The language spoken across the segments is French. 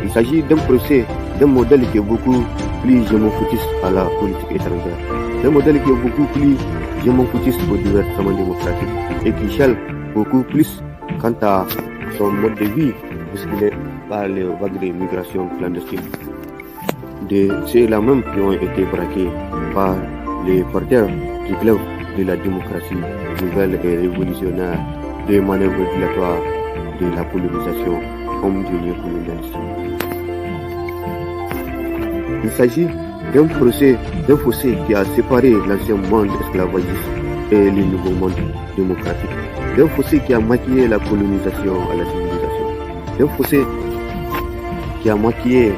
Il s'agit d'un procès, d'un modèle qui est beaucoup plus gémofoutiste à la politique étrangère, d'un modèle qui est beaucoup plus gémofoutiste au divertissement démocratique et qui chale beaucoup plus quant à son mode de vie bousculé par les vagues de migration clandestine. Ceux-là même qui ont été braqués par les porteurs du club de la démocratie nouvelle et révolutionnaire, des manœuvres dilatoires de la colonisation comme du néocolonialisme. Il s'agit d'un procès, d'un fossé qui a séparé l'ancien monde esclavagiste et le nouveau monde démocratique, d'un fossé qui a maquillé la colonisation à la civilisation, d'un fossé qui a maquillé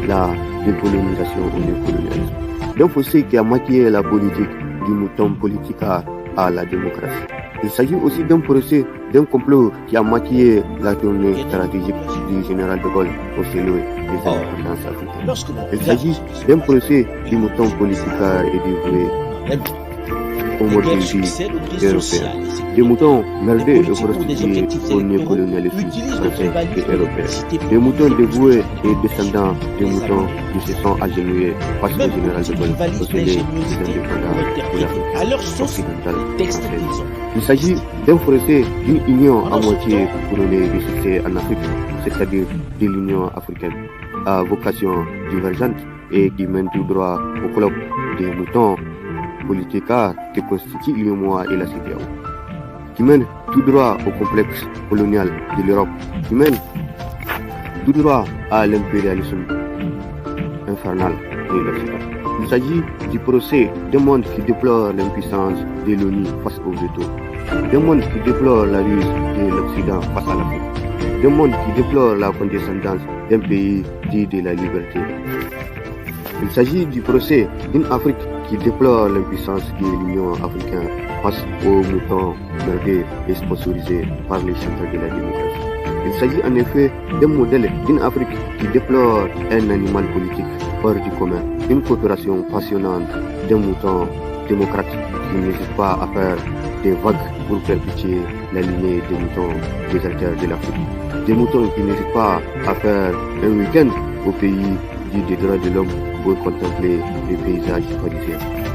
la décolonisation au néocolonialisme, d'un fossé qui a maquillé la politique du mouton politique à la démocratie. Il s'agit aussi d'un procès, d'un complot qui a maquillé la tournée stratégique du général de Gaulle au Sahel des indépendances africaines. Il s'agit d'un procès du mouton politique et dévoué au mode de vie européen. Des moutons merdés et prostitués au néocolonialisme français et européen. Des moutons dévoués et descendants des moutons qui se sont agenouillés face au général de Gaulle au Sahel des indépendances de l'Afrique occidentale française. Il s'agit d'un procès d'une union à moitié couronnée de succès en Afrique, c'est-à-dire de l'Union africaine, à vocation divergente et qui mène tout droit au club des moutons politiques qui constituent l'UEMOA et la CEDEAO, qui mène tout droit au complexe colonial de l'Europe, qui mène tout droit à l'impérialisme infernal de l'Occident. Il s'agit du procès d'un monde qui déplore l'impuissance de l'ONU face au veto, d'un monde qui déplore la ruse de l'Occident face à l'Afrique, d'un monde qui déplore la condescendance d'un pays dit de la liberté. Il s'agit du procès d'une Afrique qui déplore l'impuissance de l'Union africaine face aux moutons merdés et sponsorisés par les centres de la démocratie. Il s'agit en effet d'un modèle d'une Afrique qui déplore un animal politique hors du commun, une coopération passionnante d'un mouton démocratique qui n'hésite pas à faire des vagues pour perpétuer la lignée des moutons déserteurs de l'Afrique. Des moutons qui n'hésitent pas à faire un week-end au pays dit des droits de l'homme pour contempler les paysages parisiens.